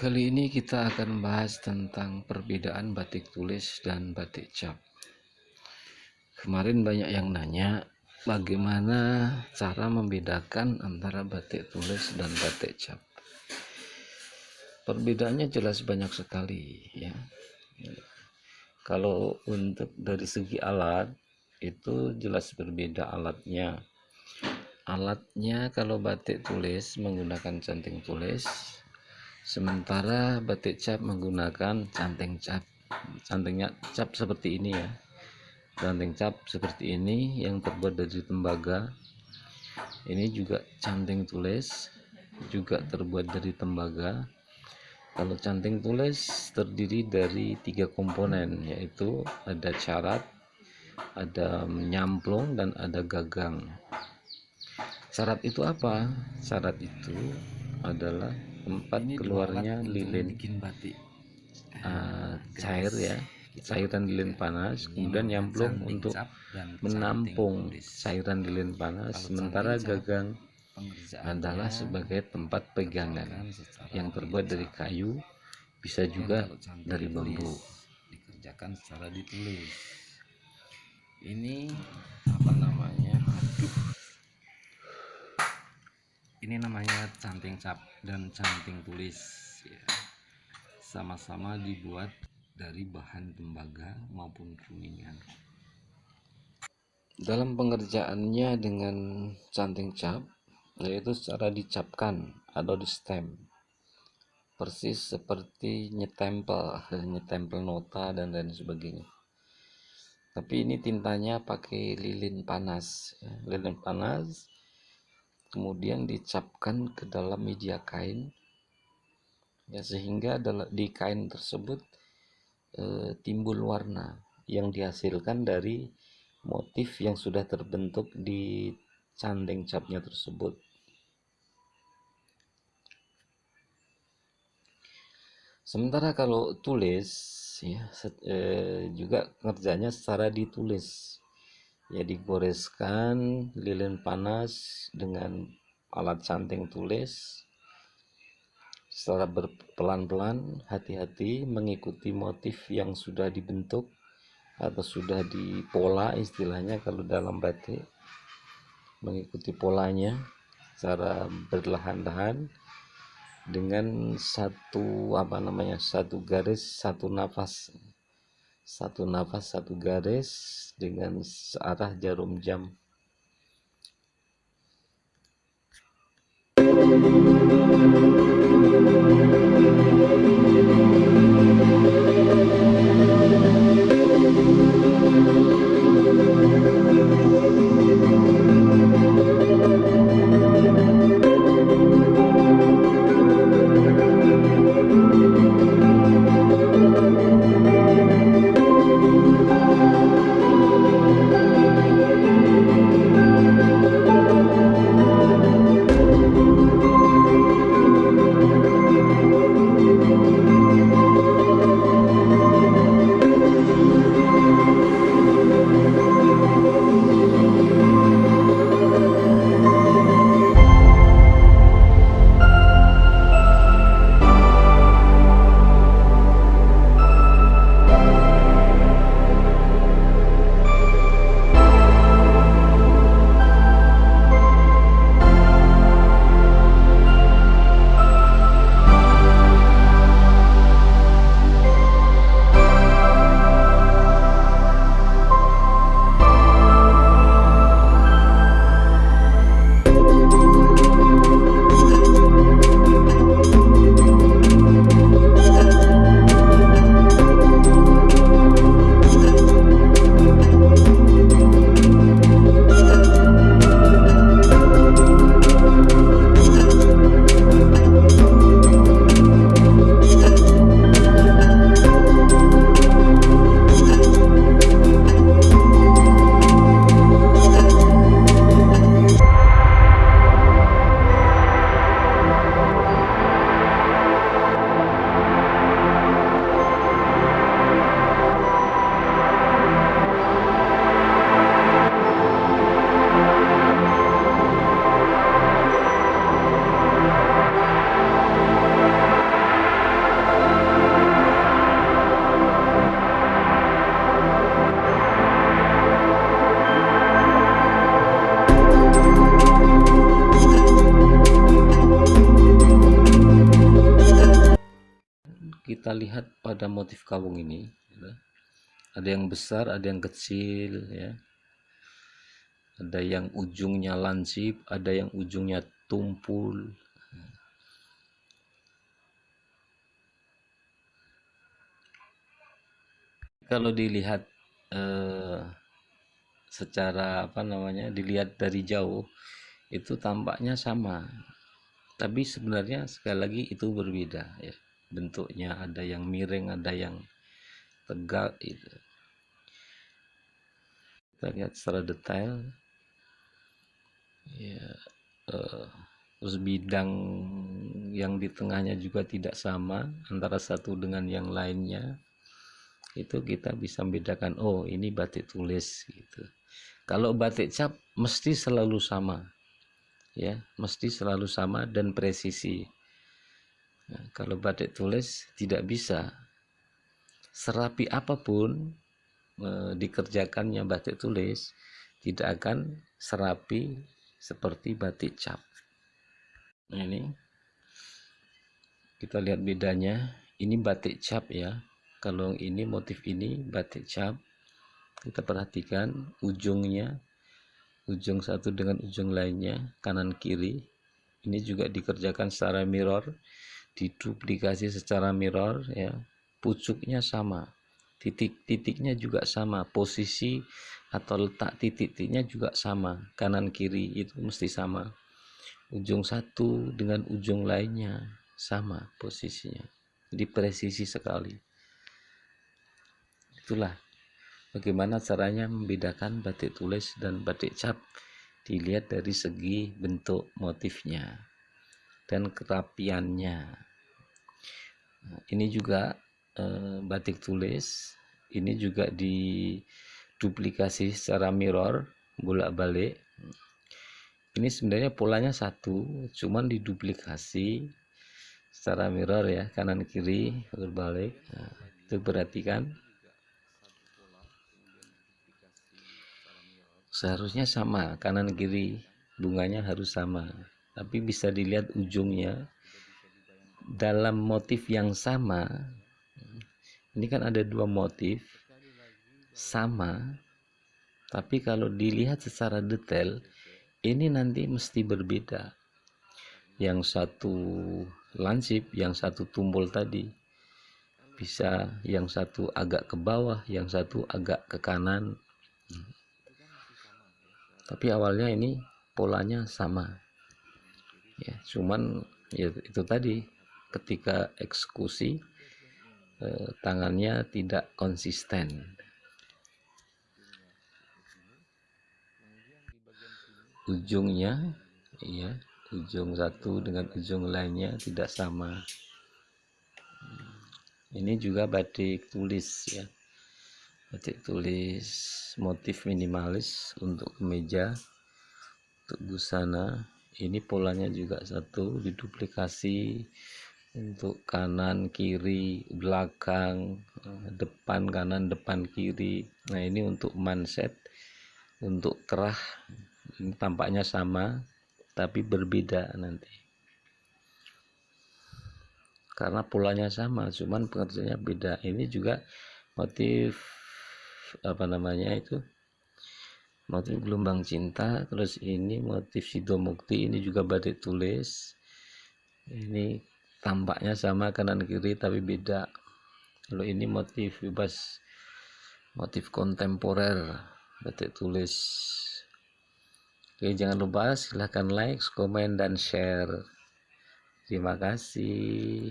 Kali ini kita akan bahas tentang perbedaan batik tulis dan batik cap. Kemarin banyak yang nanya bagaimana cara membedakan antara batik tulis dan batik cap. Perbedaannya jelas banyak sekali ya. Kalau untuk dari segi alat itu jelas berbeda alatnya. Alatnya kalau batik tulis menggunakan canting tulis, sementara batik cap menggunakan canting cap. Cantingnya cap seperti ini ya. Canting cap seperti ini yang terbuat dari tembaga. Ini juga canting tulis, juga terbuat dari tembaga. Kalau canting tulis terdiri dari 3 komponen, yaitu ada carat, ada nyamplung, dan ada gagang. Carat itu apa? Carat itu adalah tempat keluarnya lilin cair ya, cairan lilin panas. Kemudian nyamplung untuk menampung cairan lilin panas, sementara gagang adalah sebagai tempat pegangan yang terbuat dari kayu, bisa juga dari bambu. Dikerjakan secara ditulis. Ini apa namanya? Ini namanya canting cap dan canting tulis ya. Sama-sama dibuat dari bahan tembaga maupun kuningan. Dalam pengerjaannya dengan canting cap, yaitu secara dicapkan atau di stem, persis seperti nyetempel nota dan lain sebagainya. Tapi ini tintanya pakai lilin panas ya. Lilin panas kemudian dicapkan ke dalam media kain ya, sehingga di kain tersebut timbul warna yang dihasilkan dari motif yang sudah terbentuk di canting capnya tersebut. Sementara kalau tulis ya, juga kerjanya secara ditulis ya, digoreskan lilin panas dengan alat canting tulis secara pelan-pelan, hati-hati mengikuti motif yang sudah dibentuk atau sudah dipola, istilahnya kalau dalam batik, mengikuti polanya secara berlahan-lahan dengan satu garis satu nafas satu garis dengan searah jarum jam. kita lihat pada motif kawung ini, ada yang besar, ada yang kecil, ya. Ada yang ujungnya lancip, ada yang ujungnya tumpul. Kalau dilihat secara dilihat dari jauh, itu tampaknya sama, tapi sebenarnya sekali lagi itu berbeda, ya. Bentuknya ada yang miring, ada yang tegak, itu kita lihat secara detail, ya. Terus bidang yang di tengahnya juga tidak sama antara satu dengan yang lainnya. Itu kita bisa membedakan, oh ini batik tulis, gitu. Kalau batik cap mesti selalu sama, ya, mesti selalu sama dan presisi. Nah, kalau batik tulis tidak bisa, serapi apapun dikerjakannya batik tulis tidak akan serapi seperti batik cap. Nah, ini kita lihat bedanya. Ini batik cap, ya. Kalau ini motif ini batik cap, kita perhatikan ujungnya, ujung satu dengan ujung lainnya, kanan kiri. Ini juga dikerjakan secara mirror, diduplikasi secara mirror, ya. Pucuknya sama, titik-titiknya juga sama, posisi atau letak titik-titiknya juga sama, kanan kiri itu mesti sama, ujung satu dengan ujung lainnya sama posisinya, jadi presisi sekali. Itulah bagaimana caranya membedakan batik tulis dan batik cap, dilihat dari segi bentuk motifnya dan kerapiannya. Nah, ini juga batik tulis, ini juga diduplikasi secara mirror, bolak-balik. Ini sebenarnya polanya satu, cuman diduplikasi secara mirror, ya, kanan kiri berbalik. Nah, itu berarti kan seharusnya sama, kanan kiri bunganya harus sama, tapi bisa dilihat ujungnya dalam motif yang sama. Ini kan ada dua motif sama, tapi kalau dilihat secara detail ini nanti mesti berbeda. Yang satu lancip, yang satu tumpul tadi, bisa yang satu agak ke bawah, yang satu agak ke kanan. Tapi awalnya ini polanya sama, ya. Cuman ya itu tadi, ketika eksekusi tangannya tidak konsisten. Ujungnya, ya, ujung satu dengan ujung lainnya tidak sama. Ini juga batik tulis, ya, batik tulis motif minimalis untuk kemeja, untuk busana. Ini polanya juga satu, diduplikasi untuk kanan kiri belakang, depan kanan depan kiri. Nah, ini untuk manset, untuk kerah, ini tampaknya sama tapi berbeda nanti karena polanya sama, cuman pengerjaannya beda. Ini juga motif motif gelombang cinta. Terus ini motif sidomukti, ini juga batik tulis. Ini tampaknya sama kanan kiri tapi beda. Kalau ini motif bebas, motif kontemporer, batik tulis. Oke, jangan lupa silahkan like, komen, dan share. Terima kasih.